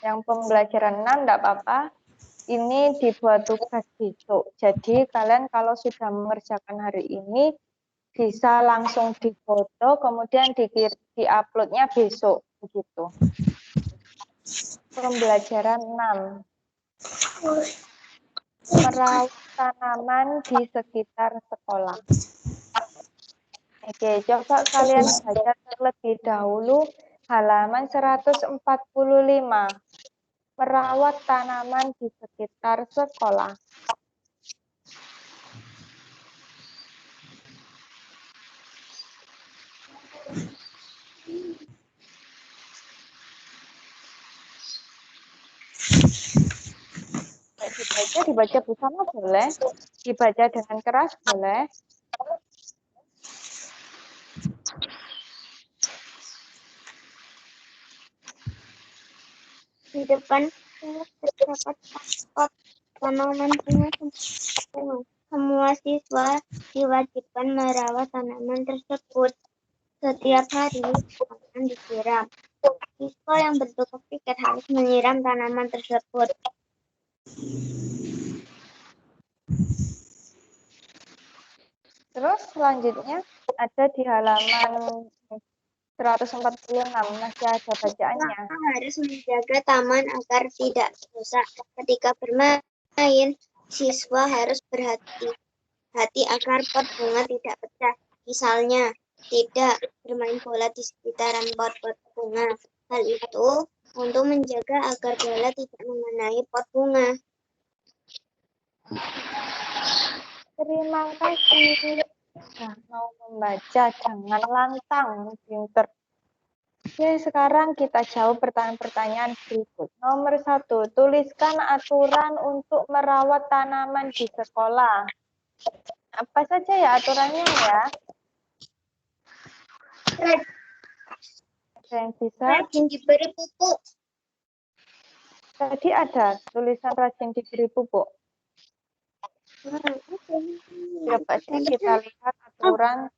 Yang pembelajaran 6 enggak apa-apa. Ini dibuat tugas besok. Jadi kalian kalau sudah mengerjakan hari ini bisa langsung difoto, kemudian di-uploadnya besok, begitu. Pembelajaran 6. Merawat tanaman di sekitar sekolah. Oke, coba kalian baca terlebih dahulu halaman 145. Merawat tanaman di sekitar sekolah. Dibaca bersama boleh, dibaca dengan keras boleh. Di depan terdapat spot tanaman bunga. Semua siswa diwajibkan merawat tanaman tersebut. Setiap hari akan disiram. Siswa yang bertugas piket harus menyiram tanaman tersebut. Terus selanjutnya ada di halaman 146, masih ada bacaannya. Siswa harus menjaga taman agar tidak rusak. Ketika bermain, siswa harus berhati-hati agar pot bunga tidak pecah. Misalnya, tidak bermain bola di sekitaran pot-pot bunga. Hal itu untuk menjaga agar bola tidak mengenai pot bunga. Terima kasih. Nah, mau membaca, jangan lantang, pinter. Oke, sekarang kita jawab pertanyaan-pertanyaan berikut. Nomor 1, tuliskan aturan untuk merawat tanaman di sekolah. Apa saja ya aturannya ya? Ada yang bisa? Rajin diberi pupuk. Tadi ada tulisan rajin diberi pupuk. Coba sih kita lihat aturan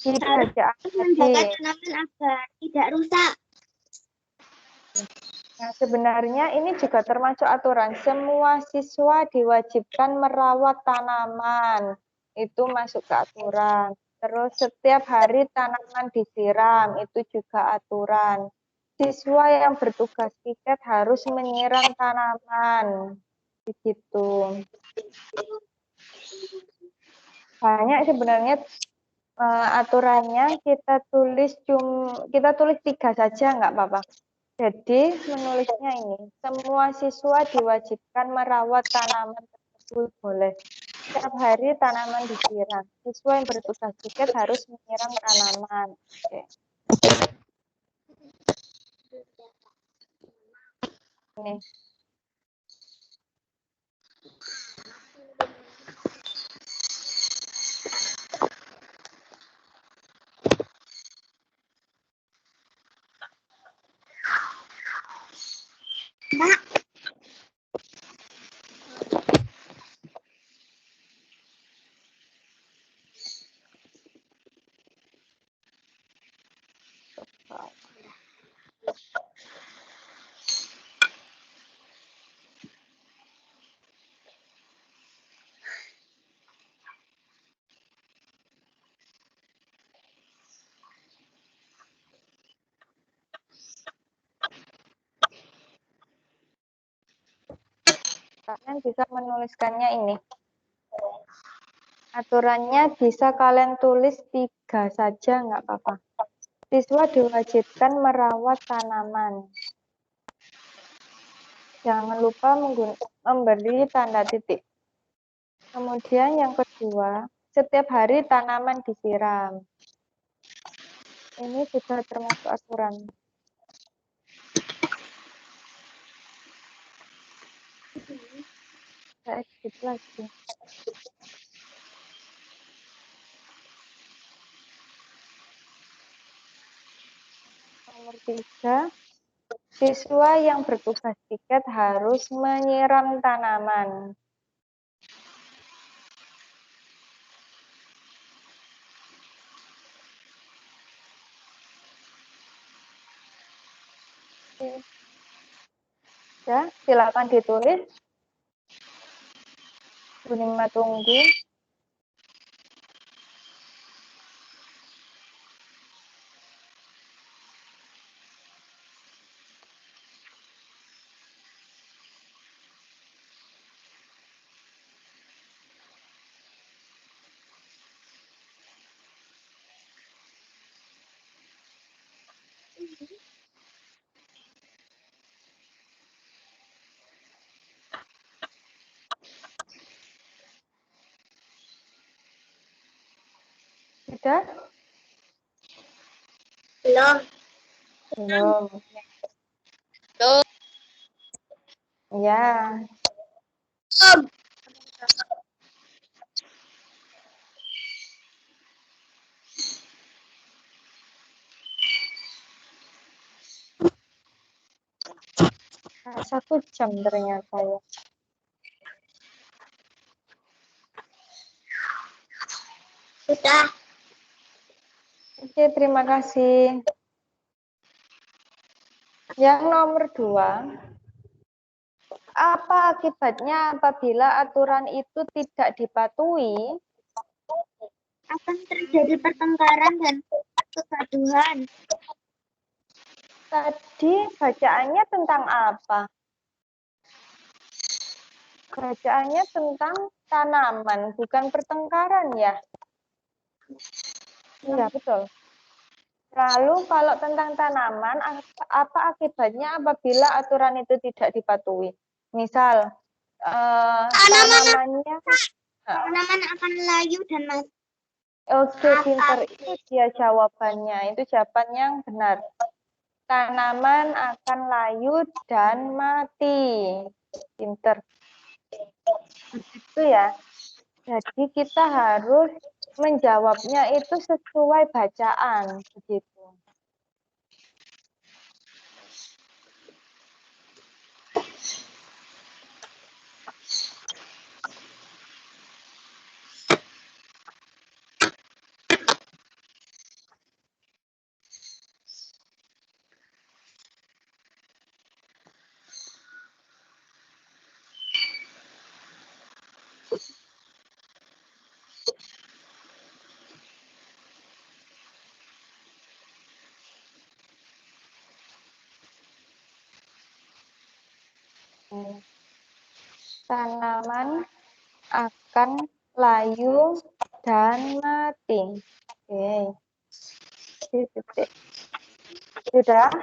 di bacaan tadi. Tanaman agar tidak rusak. Nah, sebenarnya ini juga termasuk aturan. Semua siswa diwajibkan merawat tanaman. Itu masuk ke aturan. Terus setiap hari tanaman disiram. Itu juga aturan. Siswa yang bertugas piket harus menyiram tanaman. Begitu. Banyak sebenarnya aturannya, kita tulis 3 saja nggak apa-apa. Jadi menulisnya ini, semua siswa diwajibkan merawat tanaman tersebut boleh. Setiap hari tanaman disiram. Siswa yang bertugas piket harus menyiram tanaman. Oke. Ini. Mbak. Kalian bisa menuliskannya ini. Aturannya bisa kalian tulis 3 saja, nggak apa-apa. Siswa diwajibkan merawat tanaman. Jangan lupa memberi tanda titik. Kemudian yang kedua, setiap hari tanaman disiram. Ini juga termasuk aturan. Saya skip lagi. Nomor 3, siswa yang bertugas piket harus menyiram tanaman. Ya, silakan ditulis. Bu Ningma tunggu. Sudah? Belum. Belum. Belum. Ya. Satu jam ternyata ya. Sudah. Oke, terima kasih. Yang nomor 2. Apa akibatnya apabila aturan itu tidak dipatuhi? Akan terjadi pertengkaran dan kegaduhan. Tadi bacaannya tentang apa? Bacaannya tentang tanaman, bukan pertengkaran ya? Iya, betul. Lalu kalau tentang tanaman, apa akibatnya apabila aturan itu tidak dipatuhi? Misal, tanamannya... Tanaman akan layu dan mati. Oke, pinter. Itu dia jawabannya. Itu jawaban yang benar. Tanaman akan layu dan mati. Pinter. Begitu ya. Jadi kita harus menjawabnya itu sesuai bacaan. Begitu. Tanaman akan layu dan mati. Oke. Titik. Sudah?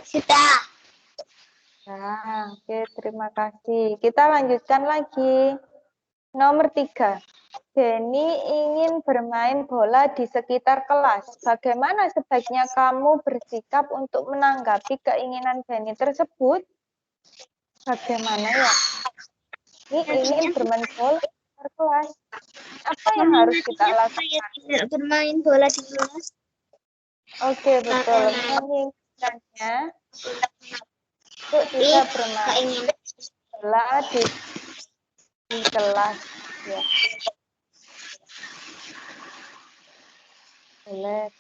Sudah. Nah, oke, terima kasih. Kita lanjutkan lagi. Nomor 3. Denny ingin bermain bola di sekitar kelas. Bagaimana sebaiknya kamu bersikap untuk menanggapi keinginan Denny tersebut? Bagaimana ya? Ini ingin bermain bola di sekitar kelas. Apa yang harus kita lakukan? Tidak bermain bola di kelas. Oke, betul. Menginginkannya untuk tidak bermain bola di kelas. Ya, boleh.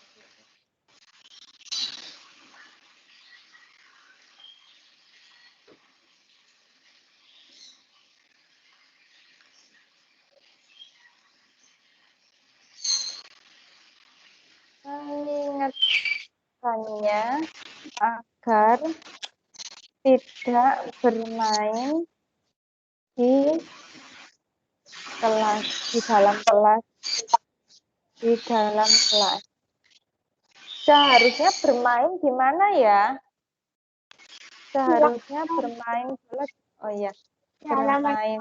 Mengingatkannya agar tidak bermain di kelas, di dalam kelas, di dalam kelas. Seharusnya bermain di mana ya? Seharusnya bermain bola. Oh iya, bermain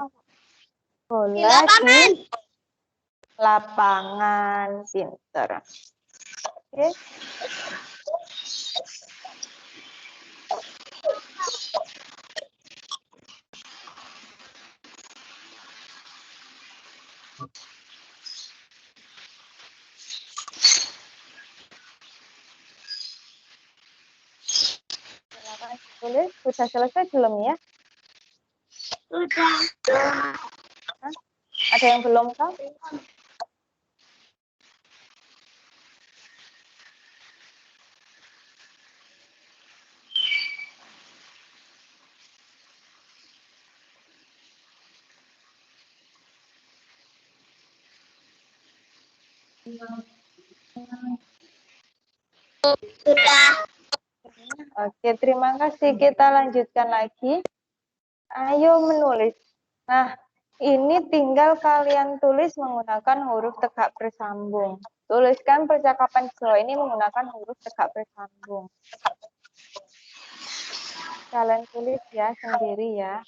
bola di lapangan. Pinter. Oke. Silakan tulis. Sudah selesai belum ya? Sudah. Hah? Ada yang belum kah? Sudah. Oke, terima kasih. Kita lanjutkan lagi. Ayo menulis. Nah, ini tinggal kalian tulis menggunakan huruf tegak bersambung. Tuliskan percakapan di bawah ini menggunakan huruf tegak bersambung. Kalian tulis ya sendiri ya.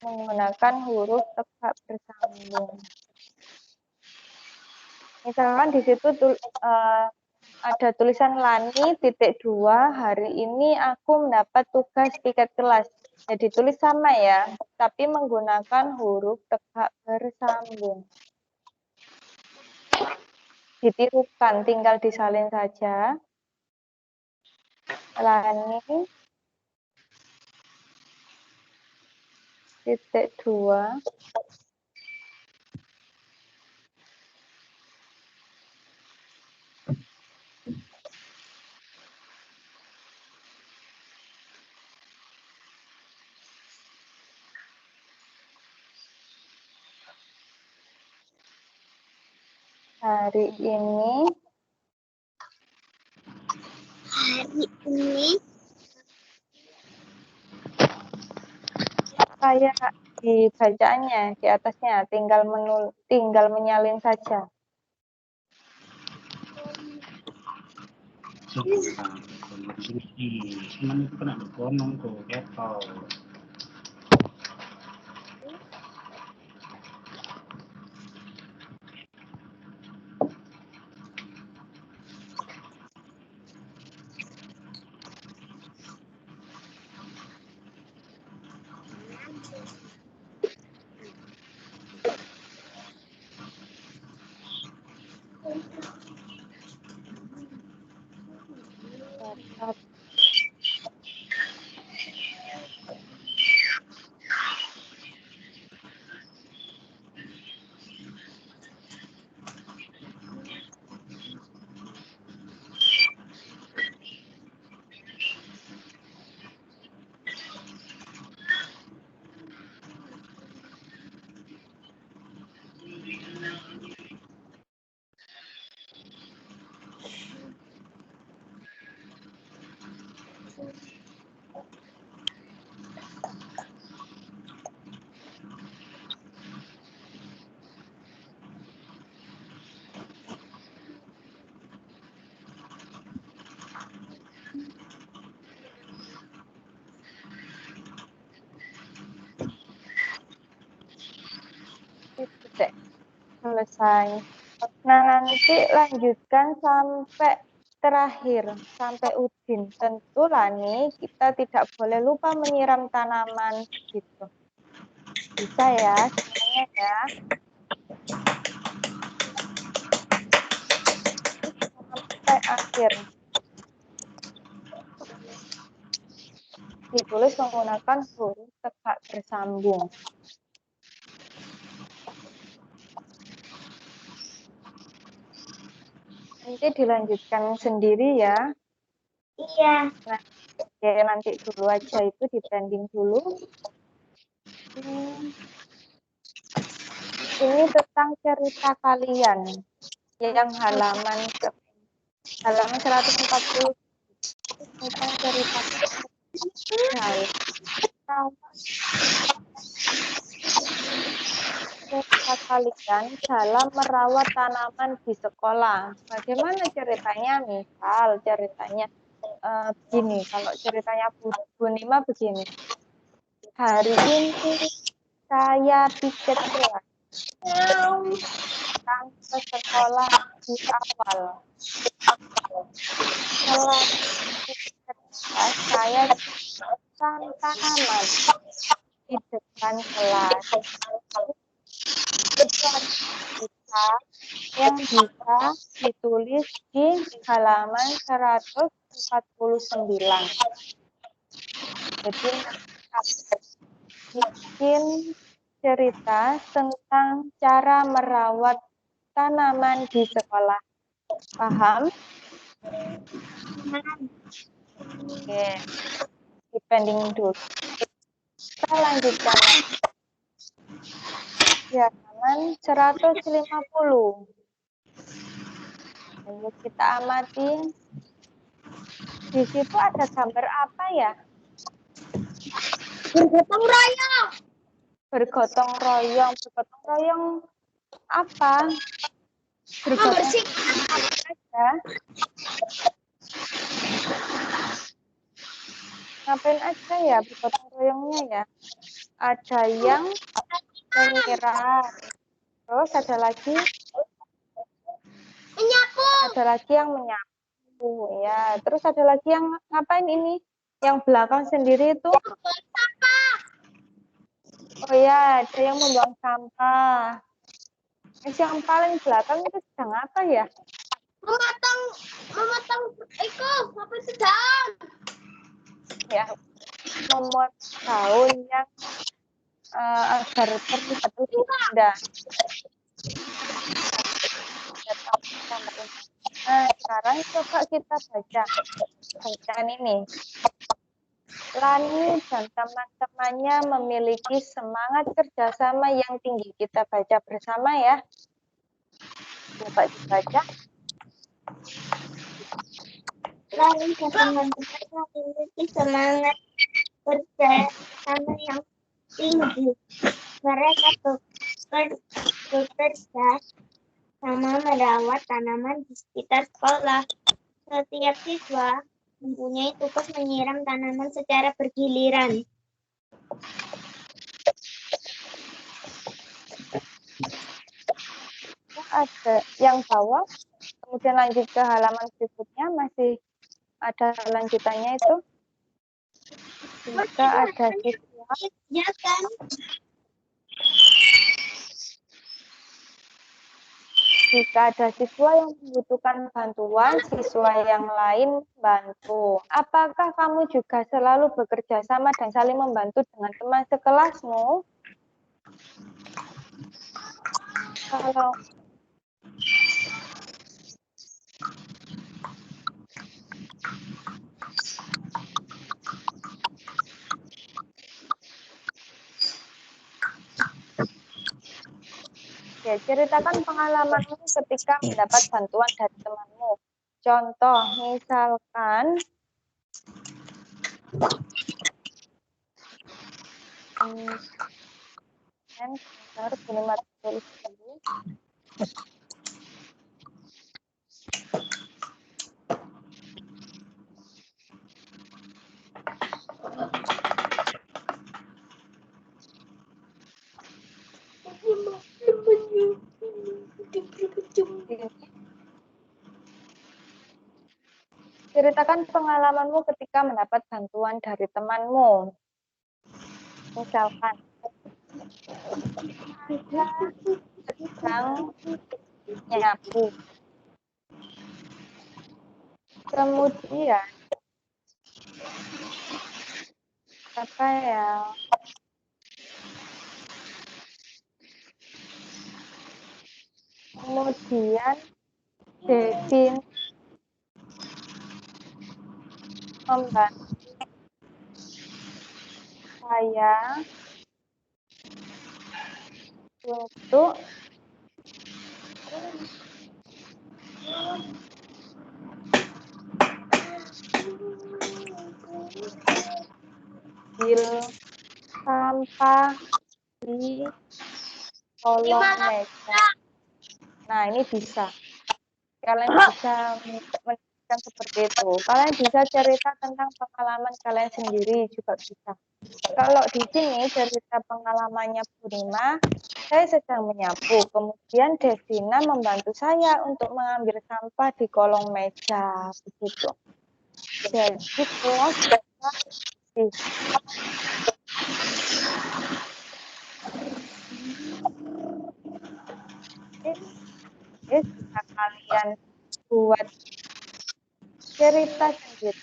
Menggunakan huruf tegak bersambung. Misalkan di situ ada tulisan Lani titik 2, hari ini aku mendapat tugas tiket kelas. Jadi tulis sama ya, tapi menggunakan huruf tegak bersambung. Ditirukan, tinggal disalin saja. Lani titik 2. Hari ini kayak di bacaannya di atasnya tinggal menyalin saja. Titik. Selesai. Nah, nanti lanjutkan sampai terakhir, sampai Udin. Tentu Lani, kita tidak boleh lupa menyiram tanaman gitu. Bisa ya, semuanya ya. Sampai akhir. Ditulis menggunakan huruf tegak bersambung. Nanti dilanjutkan sendiri ya. Iya. Nah, oke, nanti dulu aja itu di-branding dulu. Ini tentang cerita kalian yang halaman 140 tentang cerita kalian dalam merawat tanaman di sekolah. Bagaimana ceritanya? Misal ceritanya begini, kalau ceritanya Bu Nima begini. Hari ini saya piket kelas. Datang ke sekolah di awal. Setelah piket kelas, saya tanaman di depan kelas. Itu ada cerita yang bisa ditulis di halaman 149. Jadi bikin cerita tentang cara merawat tanaman di sekolah. Paham? Oke. Dipending dulu. Kita lanjutkan. Halaman 150. Ayo kita amati. Di situ ada gambar apa ya? Bergotong royong. Bergotong royong. Bergotong royong apa? Bergotong Membersihkan. aja. Ngapain aja ya bergotong royongnya ya? Ada yang menyiram. Terus ada lagi Menyapu. yang menyapu ya. Terus ada lagi yang ngapain ini? Yang belakang sendiri itu? Membuang sampah. Oh ya, ada yang membuang sampah. Yang paling belakang itu sedang apa ya? Memotong apa sedang? Ya, memot daun yang agar terlihat lebih indah. Nah, sekarang coba kita baca bacaan ini. Lani dan teman-temannya memiliki semangat kerjasama yang tinggi. Kita baca bersama ya. Coba dibaca. Lani dan teman-temannya memiliki semangat kerjasama yang tinggi. Mereka bekerja sama merawat tanaman di sekitar sekolah. Setiap siswa mempunyai tugas menyiram tanaman secara bergiliran. Ada yang bawah, kemudian lanjut ke halaman berikutnya, masih ada lanjutannya itu. Jika ada siswa Ya kan? Jika ada siswa yang membutuhkan bantuan, siswa yang lain bantu. Apakah kamu juga selalu bekerja sama dan saling membantu dengan teman sekelasmu? Kalau ya, ceritakan pengalamanmu ketika mendapat bantuan dari temanmu. Contoh, misalkan harus tulis dulu. Ceritakan pengalamanmu ketika mendapat bantuan dari temanmu. Misalkan, sedang nyapu. Kemudian, apa ya? Kemudian, Devin membantu saya untuk ambil sampah di kolong meja. Nah, ini bisa. Kalian bisa menuliskan seperti itu. Kalian bisa cerita tentang pengalaman kalian sendiri juga bisa. Kalau di sini cerita pengalamannya Purnima, saya sedang menyapu. Kemudian Devina membantu saya untuk mengambil sampah di kolong meja. Begitu. Jadi kelas bisa kalian buat cerita sendiri.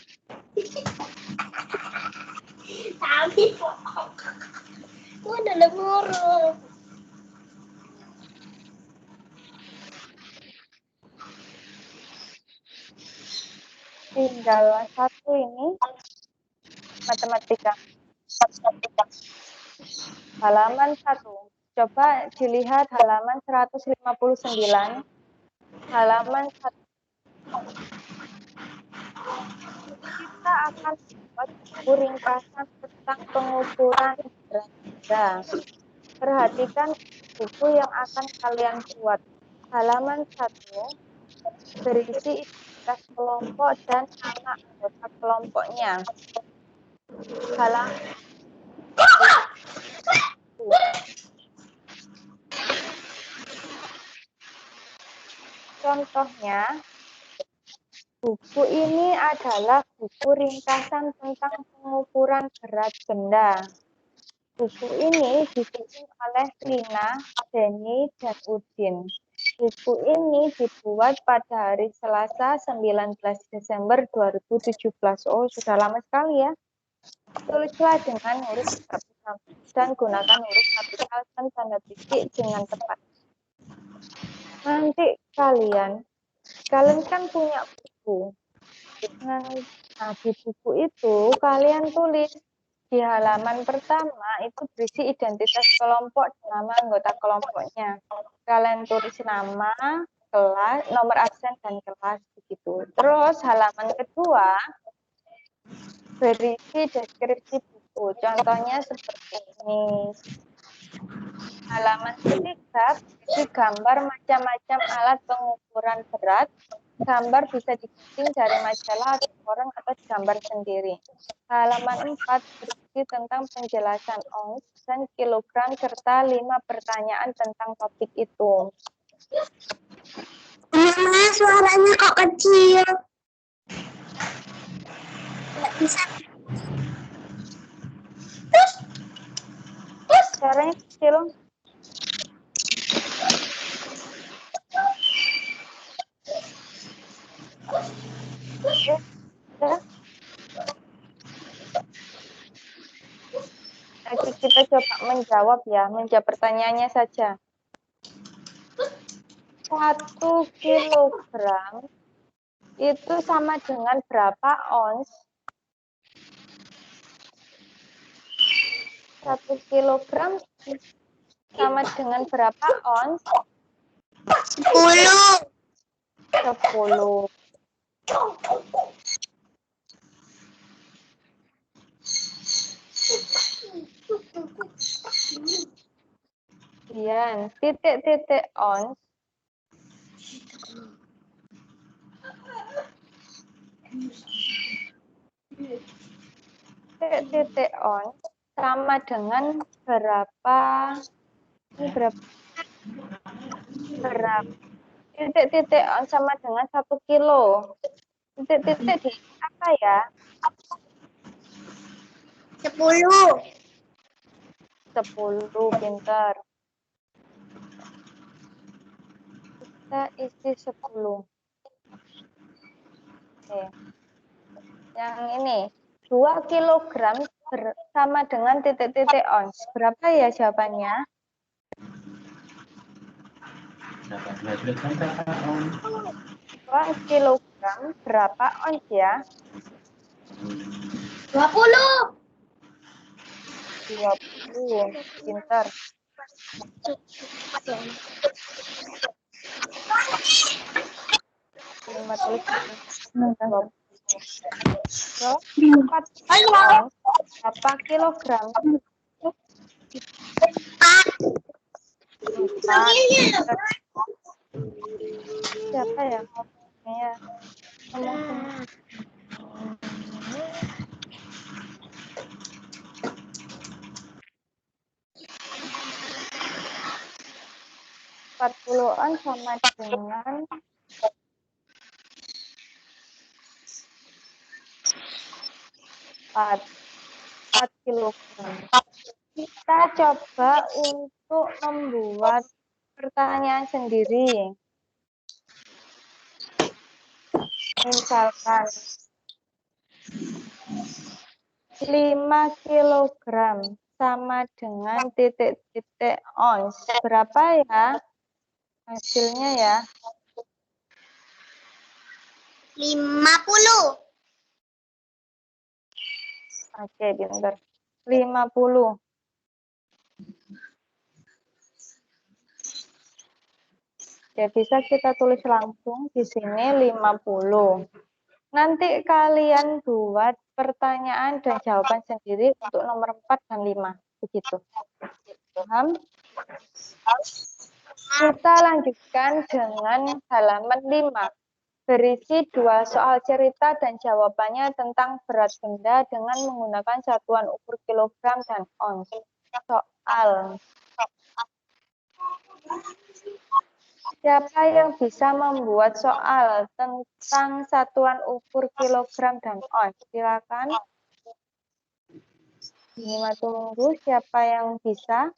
Tapi kok udah lemur. Tinggal satu ini matematika. Halaman 1. Coba dilihat halaman 159. Halaman 1. Kita akan membuat buku ringkasan tentang pengukuran berat benda. Perhatikan buku yang akan kalian buat. Halaman 1 berisi identitas kelompok dan nama anggota kelompoknya. Halaman 2. Contohnya, buku ini adalah buku ringkasan tentang pengukuran berat benda. Buku ini disusun oleh Rina, Denny, dan Udin. Buku ini dibuat pada hari Selasa 19 Desember 2017. Oh, sudah lama sekali ya. Tulislah dengan huruf kapital dan gunakan huruf kapital dan tanda titik dengan tepat. Nanti kalian kan punya buku. Nah, di buku itu kalian tulis di halaman pertama itu berisi identitas kelompok dan nama anggota kelompoknya. Kalian tulis nama, kelas, nomor absen dan kelas begitu. Terus halaman kedua berisi deskripsi buku. Contohnya seperti ini. Halaman ketiga berisi gambar macam-macam alat pengukuran berat. Gambar bisa digunting dari majalah atau orang atau gambar sendiri. Halaman 4 berisi tentang penjelasan ons dan kilogram serta 5 pertanyaan tentang topik itu. Mama, suaranya kok kecil? Nggak bisa. Suaranya kecil. Ya. Jadi kita coba menjawab ya, menjawab pertanyaannya saja. 1 kilogram itu sama dengan berapa ons? 1 kilogram sama dengan berapa ons? 10. 10. Kemudian titik-titik ons titik-titik ons sama dengan berapa? Ini berapa? Titik-titik ons sama dengan 1 kilo. Titik-titik di apa ya? 10. 10, pintar. Kita isi 10. Oke. Yang ini 2 kilogram sama dengan titik-titik ons. Berapa ya jawabannya? 2 kilogram berapa ons ya? 20. 20. Pintar. Lima tulis 20. Terus 4 ons berapa kilogram? 4. Siapa ya ngomongnya? Ngomong 40 ons sama dengan 4 kilogram. Kita coba untuk membuat pertanyaan sendiri. Misalkan 5 kilogram sama dengan titik-titik ons. Berapa ya hasilnya ya? 50. Oke, pintar. 50. Oke, bisa kita tulis langsung di sini 50. Nanti kalian buat pertanyaan dan jawaban sendiri untuk nomor 4 dan 5. Begitu. Paham? Kita lanjutkan dengan halaman 5. Berisi 2 soal cerita dan jawabannya tentang berat benda dengan menggunakan satuan ukur kilogram dan ons. Soal. Siapa yang bisa membuat soal tentang satuan ukur kilogram dan ons? Silakan. Ini tunggu siapa yang bisa.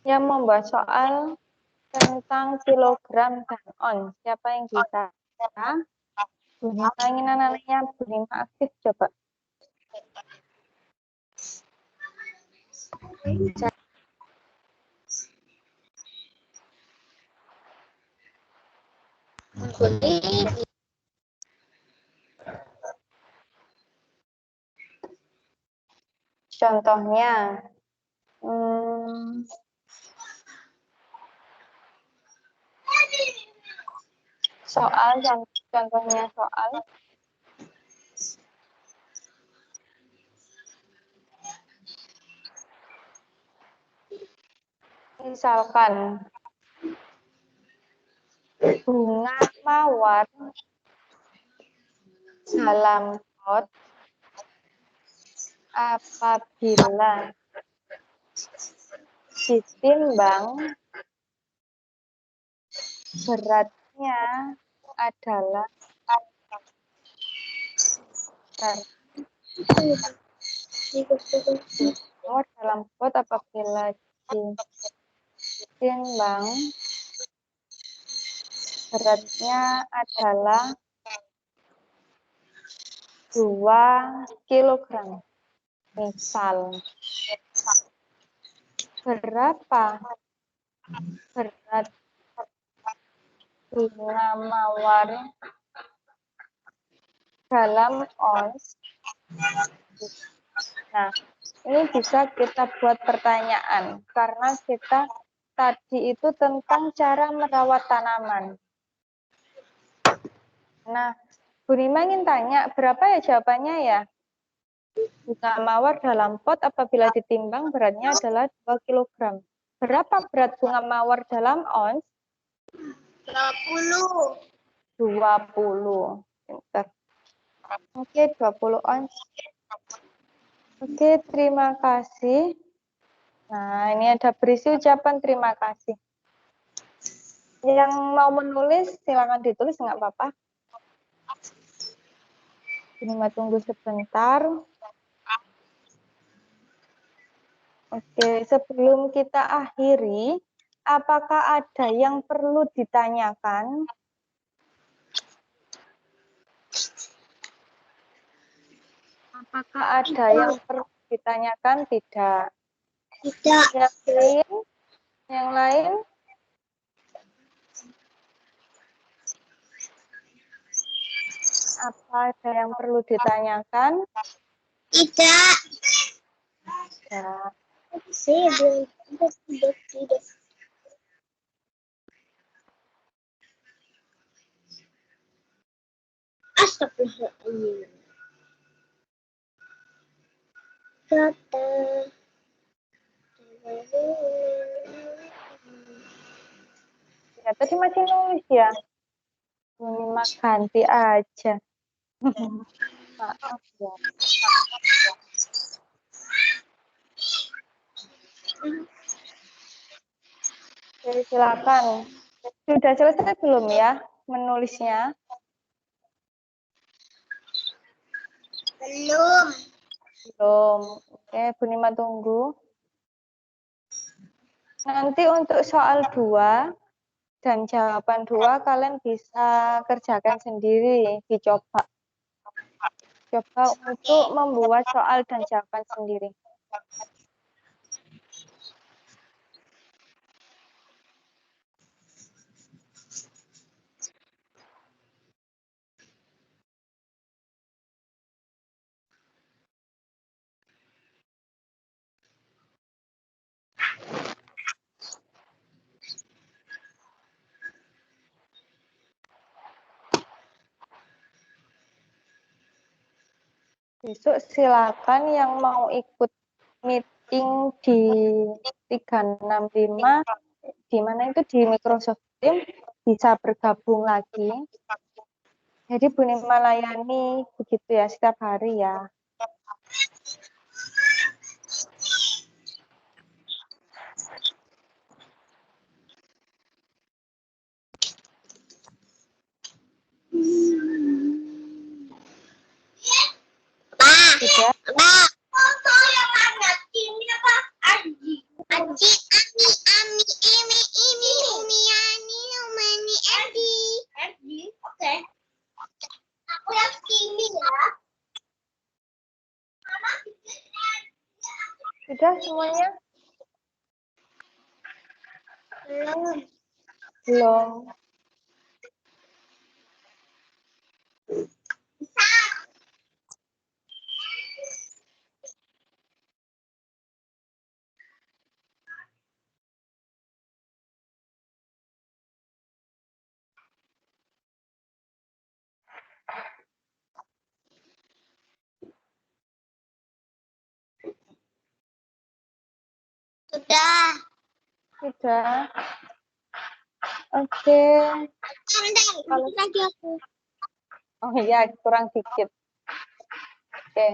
Yang membuat soal tentang kilogram dan ons. Siapa yang bisa? Bunima ingin anaknya Bunima aktif coba. Contohnya, soal, contohnya soal. Misalkan, bunga mawar dalam pot apabila ditimbang beratnya adalah mawar dalam pot apabila ditimbang beratnya adalah 2 kilogram. Misal, berapa berat bunga mawar dalam ons? Nah, ini bisa kita buat pertanyaan karena kita tadi itu tentang cara merawat tanaman. Nah, Bu Rima ingin tanya, berapa ya jawabannya ya? Bunga mawar dalam pot apabila ditimbang beratnya adalah 2 kg. Berapa berat bunga mawar dalam ons? 20. 20. Pinter. Oke, 20 ons. Oke, terima kasih. Nah, ini ada berisi ucapan terima kasih. Yang mau menulis, silakan ditulis, nggak apa-apa. Ini tunggu sebentar. Oke, sebelum kita akhiri, apakah ada yang perlu ditanyakan? Apakah ada yang perlu ditanyakan? Tidak. Tidak. Yang lain? Yang lain? Apa ada yang perlu ditanyakan? Tidak. Ya. Saya belum tidak. Astagfirullahaladzim. Kata. Ya, tadi masih nulis ya. Ini ganti aja. Maaf ya. Oke, silakan. Sudah selesai belum ya menulisnya? Belum. Belum. Oke, Bu Nima tunggu. Nanti untuk soal 2 dan jawaban 2 kalian bisa kerjakan sendiri, dicoba. Coba untuk membuat soal dan jawaban sendiri. Besok silakan yang mau ikut meeting di 365 di mana itu di Microsoft Teams bisa bergabung lagi. Jadi Bu Nima layani begitu ya setiap hari ya. Sudah? Sudah semuanya? Belum. Sudah. Sudah. Oke. Kalau lagi aku. Oh iya, kurang dikit. Oke.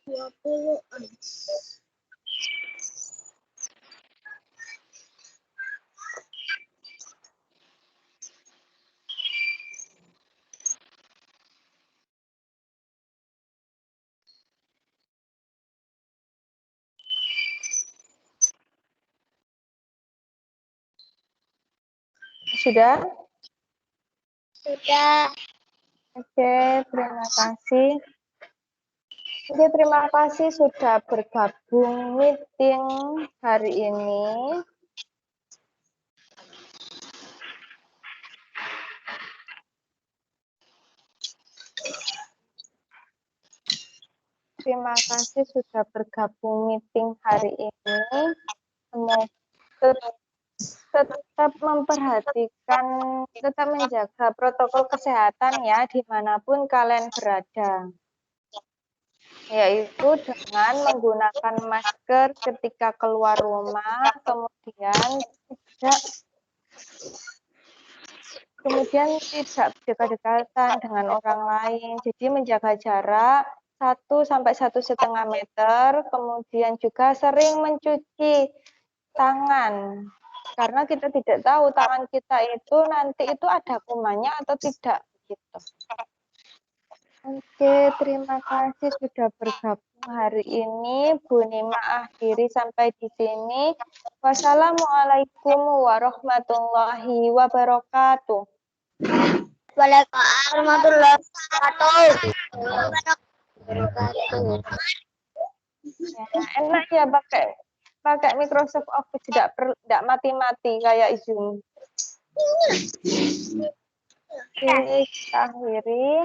20. Sudah? Sudah. Oke, terima kasih. Oke, terima kasih sudah bergabung meeting hari ini. Terima kasih sudah bergabung meeting hari ini. Semoga tetap memperhatikan, tetap menjaga protokol kesehatan ya dimanapun kalian berada. Yaitu dengan menggunakan masker ketika keluar rumah, kemudian tidak dekat-dekatan dengan orang lain. Jadi menjaga jarak 1 sampai 1,5 meter, kemudian juga sering mencuci tangan. Karena kita tidak tahu tangan kita itu nanti itu ada kumannya atau tidak gitu. Oke, terima kasih sudah bergabung hari ini. Bu Nima akhiri sampai di sini. Wassalamualaikum warahmatullahi wabarakatuh. Waalaikumsalam warahmatullahi wabarakatuh. Ya, enak ya pakai Microsoft Office, tidak mati-mati kayak Zoom. Oke, kita akhiri.